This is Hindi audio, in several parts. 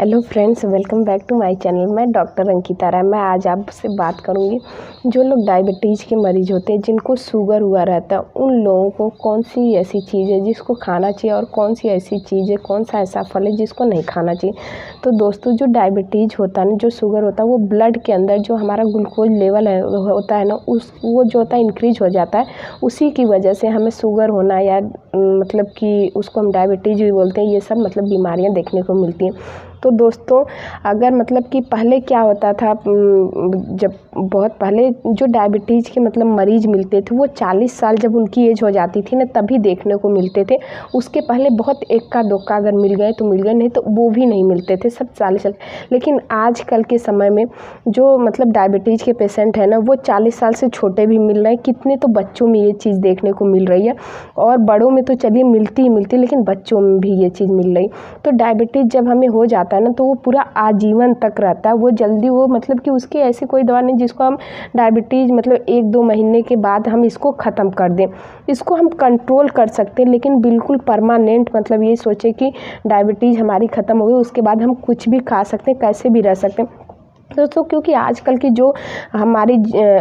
Hello friends, welcome back to my channel. मैं डॉक्टर अंकिता राय। मैं आज आपसे बात करूंगी जो लोग डायबिटीज़ के मरीज़ होते हैं, जिनको शुगर हुआ रहता है, उन लोगों को कौन सी ऐसी चीज़ है जिसको खाना चाहिए और कौन सी ऐसी चीज़ है, कौन सा ऐसा फल है जिसको नहीं खाना चाहिए। तो दोस्तों, जो डायबिटीज़ होता है ना, जो शुगर होता है, वो ब्लड के अंदर जो हमारा ग्लूकोज लेवल है होता है ना, वो जो होता है इंक्रीज हो जाता है। उसी की वजह से हमें शुगर होना या मतलब कि उसको हम डायबिटीज़ भी बोलते हैं, ये सब मतलब बीमारियाँ देखने को मिलती हैं। तो दोस्तों, अगर मतलब कि पहले क्या होता था, जब बहुत पहले जो डायबिटीज़ के मतलब मरीज़ मिलते थे, वो 40 साल जब उनकी एज हो जाती थी ना, तभी देखने को मिलते थे। उसके पहले बहुत एक्का दुक्का अगर मिल गए तो मिल गए, नहीं तो वो भी नहीं मिलते थे, सब 40 साल। लेकिन आजकल के समय में जो मतलब डायबिटीज़ के पेशेंट हैं ना, वो 40 साल से छोटे भी मिल रहे हैं। कितने तो बच्चों में ये चीज़ देखने को मिल रही है, और बड़ों में तो चलिए मिलती ही मिलती, लेकिन बच्चों में भी ये चीज़ मिल रही। तो डायबिटीज़ जब हमें हो जाता है ना, तो वो पूरा आजीवन तक रहता है। वो जल्दी वो मतलब कि उसकी ऐसी कोई दवा नहीं जिसको हम डायबिटीज़ मतलब 1-2 महीने के बाद हम इसको ख़त्म कर दें। इसको हम कंट्रोल कर सकते हैं, लेकिन बिल्कुल परमानेंट मतलब ये सोचे कि डायबिटीज़ हमारी ख़त्म हो गई, उसके बाद हम कुछ भी खा सकते हैं, कैसे भी रह सकते हैं। दोस्तों, क्योंकि आजकल की जो हमारी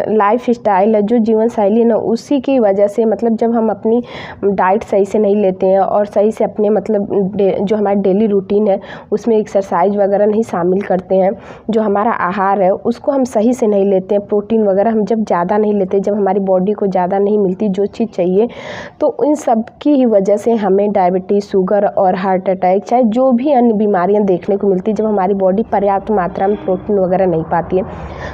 लाइफ स्टाइल है, जो जीवन शैली है ना, उसी की वजह से मतलब जब हम अपनी डाइट सही से नहीं लेते हैं और सही से अपने मतलब जो हमारी डेली रूटीन है उसमें एक्सरसाइज वगैरह नहीं शामिल करते हैं, जो हमारा आहार है उसको हम सही से नहीं लेते हैं, प्रोटीन वगैरह हम जब ज़्यादा नहीं लेते, जब हमारी बॉडी को ज़्यादा नहीं मिलती जो चीज़ चाहिए, तो इन सब की ही वजह से हमें डायबिटीज़, शुगर और हार्ट अटैक, चाहे जो भी अन्य बीमारियाँ देखने को मिलती है, जब हमारी बॉडी पर्याप्त मात्रा में प्रोटीन वगैरह नहीं पाती है।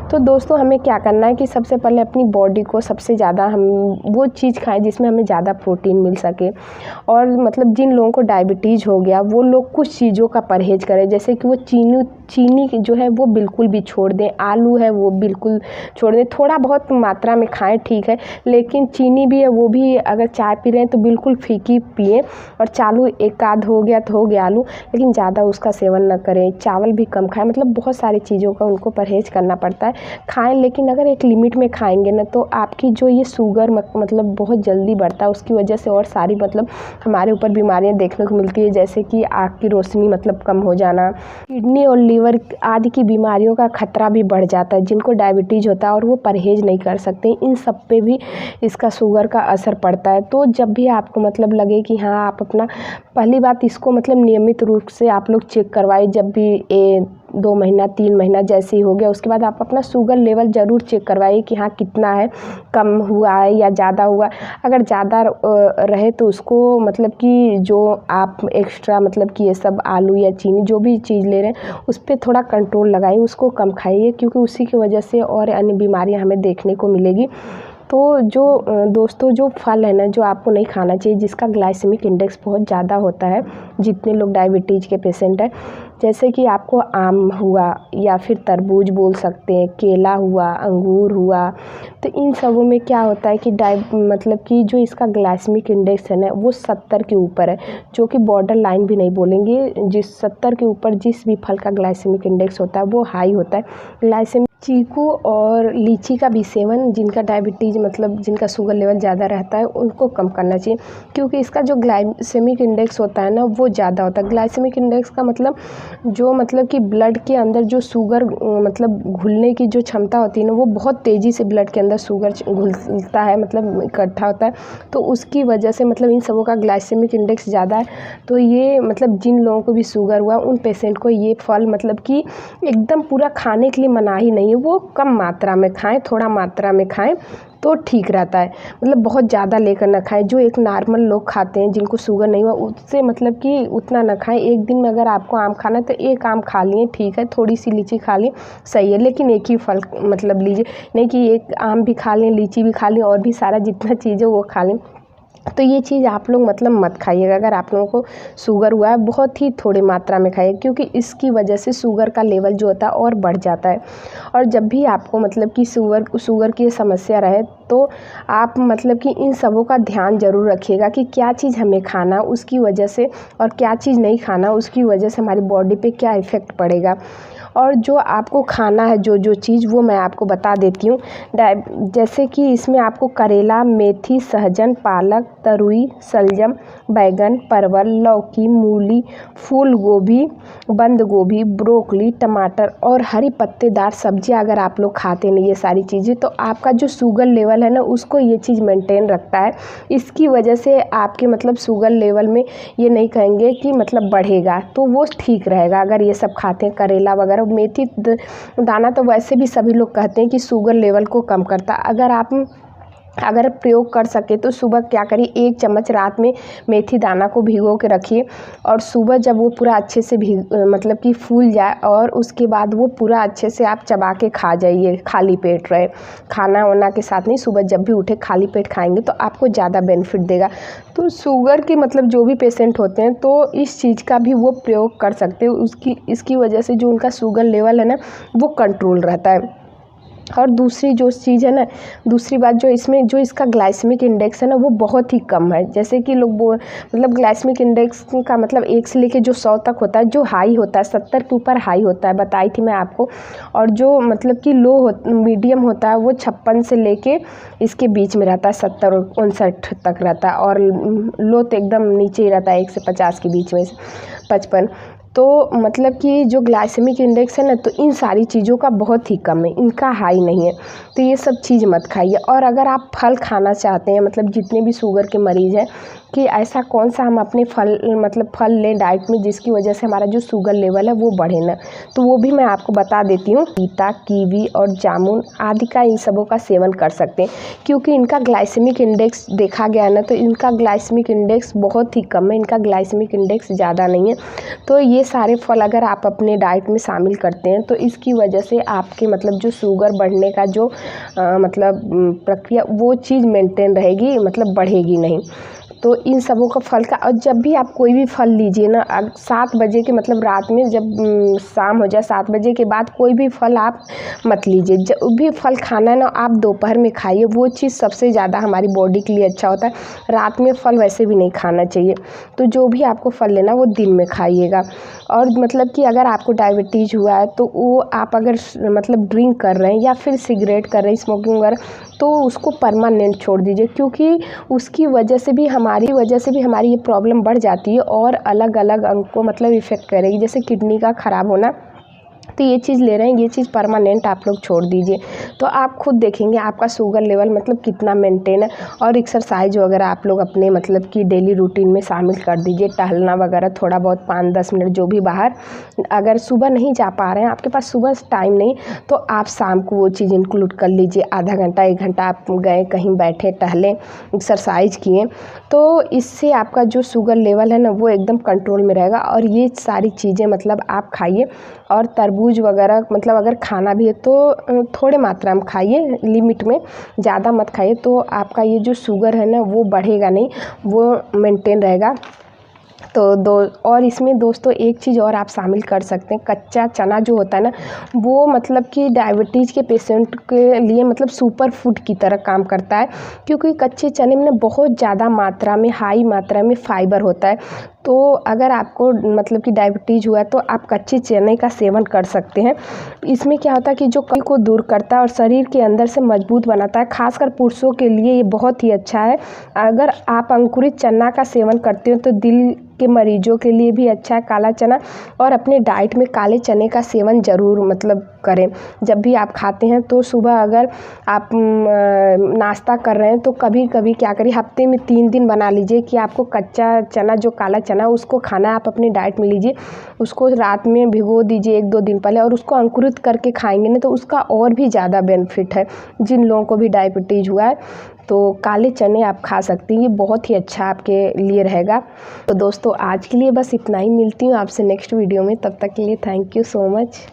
तो दोस्तों, हमें क्या करना है कि सबसे पहले अपनी बॉडी को सबसे ज़्यादा हम वो चीज़ खाएं जिसमें हमें ज़्यादा प्रोटीन मिल सके। और मतलब जिन लोगों को डायबिटीज़ हो गया, वो लोग कुछ चीज़ों का परहेज़ करें, जैसे कि वो चीनी जो है वो बिल्कुल भी छोड़ दें, आलू है वो बिल्कुल छोड़ दें। थोड़ा बहुत मात्रा में खाएं, ठीक है, लेकिन चीनी भी है वो भी अगर चाय पी रहे हैं तो बिल्कुल फीकी पिए। और चालू एक आध हो गया तो हो गया आलू, लेकिन ज़्यादा उसका सेवन न करें। चावल भी कम खाएं, मतलब बहुत सारी चीज़ों का उनको परहेज़ करना पड़ता है। खाएं, लेकिन अगर एक लिमिट में खाएंगे ना, तो आपकी जो ये शुगर मतलब बहुत जल्दी बढ़ता है, उसकी वजह से और सारी मतलब हमारे ऊपर बीमारियां देखने को मिलती है, जैसे कि आँख की रोशनी मतलब कम हो जाना, किडनी और लीवर आदि की बीमारियों का खतरा भी बढ़ जाता है। जिनको डायबिटीज़ होता है और वो परहेज़ नहीं कर सकते, इन सब पे भी इसका शुगर का असर पड़ता है। तो जब भी आपको मतलब लगे कि हाँ, आप अपना पहली बात इसको मतलब नियमित रूप से आप लोग चेक करवाइए। जब भी 2 महीना 3 महीना जैसे ही हो गया, उसके बाद आप अपना शुगर लेवल ज़रूर चेक करवाइए कि हाँ, कितना है, कम हुआ है या ज़्यादा हुआ। अगर ज़्यादा रहे तो उसको मतलब कि जो आप एक्स्ट्रा मतलब कि ये सब आलू या चीनी जो भी चीज़ ले रहे हैं उस पर थोड़ा कंट्रोल लगाइए, उसको कम खाइए, क्योंकि उसी की वजह से और अन्य बीमारियाँ हमें देखने को मिलेगी। तो जो दोस्तों, जो फल है ना, जो आपको नहीं खाना चाहिए, जिसका ग्लाइसेमिक इंडेक्स बहुत ज़्यादा होता है, जितने लोग डायबिटीज़ के पेशेंट हैं, जैसे कि आपको आम हुआ या फिर तरबूज बोल सकते हैं, केला हुआ, अंगूर हुआ। तो इन सबों में क्या होता है कि मतलब कि जो इसका ग्लाइसेमिक इंडेक्स है ना, वो 70 के ऊपर है, जो कि बॉर्डर लाइन भी नहीं बोलेंगे। जिस 70 के ऊपर जिस भी फल का ग्लाइसेमिक इंडेक्स होता है वो हाई होता है। ग्लाइसेमिक चीकू और लीची का भी सेवन, जिनका डायबिटीज़ मतलब जिनका शुगर लेवल ज़्यादा रहता है, उनको कम करना चाहिए, क्योंकि इसका जो ग्लाइसेमिक इंडेक्स होता है ना, वो ज़्यादा होता है। ग्लाइसेमिक इंडेक्स का मतलब जो मतलब कि ब्लड के अंदर जो शुगर मतलब घुलने की जो क्षमता होती है ना, वो बहुत तेज़ी से ब्लड के अंदर शुगर घुलता है, मतलब इकट्ठा होता है। तो उसकी वजह से मतलब इन सबों का ग्लाइसेमिक इंडेक्स ज़्यादा है। तो ये मतलब जिन लोगों को भी शुगर हुआ, उन पेशेंट को ये फल मतलब कि एकदम पूरा खाने के लिए मना ही नहीं है, वो कम मात्रा में खाएं, थोड़ा मात्रा में खाएं तो ठीक रहता है। मतलब बहुत ज़्यादा लेकर ना खाएं। जो एक नॉर्मल लोग खाते हैं, जिनको शुगर नहीं हुआ, उससे मतलब कि उतना ना खाएं। एक दिन में अगर आपको आम खाना है तो एक आम खा लिए, ठीक है, थोड़ी सी लीची खा लिए, सही है, लेकिन एक ही फल मतलब लीजिए, नहीं कि एक आम भी खा लें, लीची भी खा लें और भी सारा जितना चीज़ है वो खा लें। तो ये चीज़ आप लोग मतलब मत खाइएगा। अगर आप लोगों को शुगर हुआ है, बहुत ही थोड़ी मात्रा में खाइए, क्योंकि इसकी वजह से शुगर का लेवल जो होता है और बढ़ जाता है। और जब भी आपको मतलब कि शुगर की समस्या रहे, तो आप मतलब कि इन सबों का ध्यान ज़रूर रखिएगा कि क्या चीज़ हमें खाना उसकी वजह से, और क्या चीज़ नहीं खाना उसकी वजह से हमारी बॉडी पे क्या इफ़ेक्ट पड़ेगा। और जो आपको खाना है जो चीज़ वो मैं आपको बता देती हूँ। जैसे कि इसमें आपको करेला, मेथी, सहजन, पालक, तरुई, शलजम, बैगन, परवल, लौकी, मूली, फूल गोभी, बंद गोभी, ब्रोकली, टमाटर और हरी पत्तेदार सब्जियां अगर आप लोग खाते नहीं ये सारी चीज़ें, तो आपका जो शुगर लेवल है ना उसको ये चीज़ मेंटेन रखता है। इसकी वजह से आपके मतलब शुगर लेवल में ये नहीं कहेंगे कि मतलब बढ़ेगा, तो वो ठीक रहेगा अगर ये सब खाते हैं। करेला वगैरह, मेथी दाना तो वैसे भी सभी लोग कहते हैं कि शुगर लेवल को कम करता है। अगर प्रयोग कर सके तो सुबह क्या करिए, 1 चम्मच रात में मेथी दाना को भिगो के रखिए और सुबह जब वो पूरा अच्छे से मतलब कि फूल जाए और उसके बाद वो पूरा अच्छे से आप चबा के खा जाइए, खाली पेट रहे। खाना वाना के साथ नहीं, सुबह जब भी उठे खाली पेट खाएंगे तो आपको ज़्यादा बेनिफिट देगा। तो शुगर के मतलब जो भी पेशेंट होते हैं तो इस चीज़ का भी वो प्रयोग कर सकते हो। इसकी वजह से जो उनका शुगर लेवल है ना वो कंट्रोल रहता है। और दूसरी जो चीज़ है ना, दूसरी बात जो इसमें जो इसका ग्लाइसेमिक इंडेक्स है ना वो बहुत ही कम है। जैसे कि लोग मतलब ग्लाइसेमिक इंडेक्स का मतलब 1 से लेके जो 100 तक होता है, जो हाई होता है 70 के ऊपर हाई होता है, बताई थी मैं आपको। और जो मतलब कि मीडियम होता है वो 56 से लेके इसके बीच में रहता है, 70 और 59 तक रहता है। और लो तो एकदम नीचे ही रहता है, 1 से 50 के बीच में, 55। तो मतलब कि जो ग्लाइसेमिक इंडेक्स है ना तो इन सारी चीज़ों का बहुत ही कम है, इनका हाई नहीं है। तो ये सब चीज़ मत खाइए। और अगर आप फल खाना चाहते हैं, मतलब जितने भी शुगर के मरीज़ हैं, कि ऐसा कौन सा हम अपने फल लें डाइट में जिसकी वजह से हमारा जो शुगर लेवल है वो बढ़े ना, तो वो भी मैं आपको बता देती हूँ। पपीता, कीवी और जामुन आदि का इन सबों का सेवन कर सकते हैं, क्योंकि इनका ग्लाइसेमिक इंडेक्स देखा गया ना तो इनका ग्लाइसेमिक इंडेक्स बहुत ही कम है, इनका ग्लाइसेमिक इंडेक्स ज़्यादा नहीं है। तो ये सारे फल अगर आप अपने डाइट में शामिल करते हैं तो इसकी वजह से आपके मतलब जो शुगर बढ़ने का जो मतलब प्रक्रिया वो चीज़ मेंटेन रहेगी, मतलब बढ़ेगी नहीं। तो इन सबों का फल का, और जब भी आप कोई भी फल लीजिए ना 7 बजे के मतलब रात में जब शाम हो जाए 7 बजे के बाद कोई भी फल आप मत लीजिए। जब भी फल खाना है ना आप दोपहर में खाइए, वो चीज़ सबसे ज़्यादा हमारी बॉडी के लिए अच्छा होता है। रात में फल वैसे भी नहीं खाना चाहिए। तो जो भी आपको फल लेना वो दिन में खाइएगा। और मतलब कि अगर आपको डायबिटीज़ हुआ है तो वो आप अगर मतलब ड्रिंक कर रहे हैं या फिर सिगरेट कर रहे हैं, स्मोकिंग वगैरह, तो उसको परमानेंट छोड़ दीजिए, क्योंकि उसकी वजह से भी हमारी ये प्रॉब्लम बढ़ जाती है और अलग अलग अंग को मतलब इफ़ेक्ट करेगी, जैसे किडनी का ख़राब होना। तो ये चीज़ ले रहे हैं, ये चीज़ परमानेंट आप लोग छोड़ दीजिए, तो आप खुद देखेंगे आपका शुगर लेवल मतलब कितना मेंटेन है। और एक्सरसाइज वगैरह आप लोग अपने मतलब कि डेली रूटीन में शामिल कर दीजिए, टहलना वगैरह थोड़ा बहुत 5-10 मिनट जो भी बाहर। अगर सुबह नहीं जा पा रहे हैं, आपके पास सुबह टाइम नहीं, तो आप शाम को वो चीज़ इंक्लूड कर लीजिए। आधा घंटा 1 घंटा आप गए कहीं बैठे, टहलें, एक्सरसाइज किए, तो इससे आपका जो शुगर लेवल है ना वो एकदम कंट्रोल में रहेगा। और ये सारी चीज़ें मतलब आप खाइए। और तरबूज वगैरह मतलब अगर खाना भी है तो थोड़े मात्रा में खाइए, लिमिट में, ज़्यादा मत खाइए, तो आपका ये जो शुगर है ना वो बढ़ेगा नहीं, वो मेंटेन रहेगा। तो और इसमें दोस्तों एक चीज़ और आप शामिल कर सकते हैं, कच्चा चना जो होता है ना वो मतलब कि डायबिटीज़ के पेशेंट के लिए मतलब सुपर फूड की तरह काम करता है, क्योंकि कच्चे चने में बहुत ज़्यादा मात्रा में, हाई मात्रा में फाइबर होता है। तो अगर आपको मतलब कि डायबिटीज़ हुआ है तो आप कच्चे चने का सेवन कर सकते हैं। इसमें क्या होता है कि जो कब्ज को दूर करता है और शरीर के अंदर से मजबूत बनाता है, खासकर पुरुषों के लिए ये बहुत ही अच्छा है। अगर आप अंकुरित चना का सेवन करते हो तो दिल के मरीजों के लिए भी अच्छा है काला चना। और अपने डाइट में काले चने का सेवन ज़रूर मतलब करें। जब भी आप खाते हैं तो सुबह अगर आप नाश्ता कर रहे हैं तो कभी कभी क्या करिए, हफ्ते में 3 दिन बना लीजिए कि आपको कच्चा चना जो काला चना उसको खाना है, आप अपनी डाइट में लीजिए। उसको रात में भिगो दीजिए 1-2 दिन पहले और उसको अंकुरित करके खाएंगे ना तो उसका और भी ज़्यादा बेनिफिट है। जिन लोगों को भी डायबिटीज़ हुआ है तो काले चने आप खा सकती हैं, ये बहुत ही अच्छा आपके लिए रहेगा। तो दोस्तों आज के लिए बस इतना ही, मिलती हूँ आपसे नेक्स्ट वीडियो में, तब तक के लिए थैंक यू सो मच।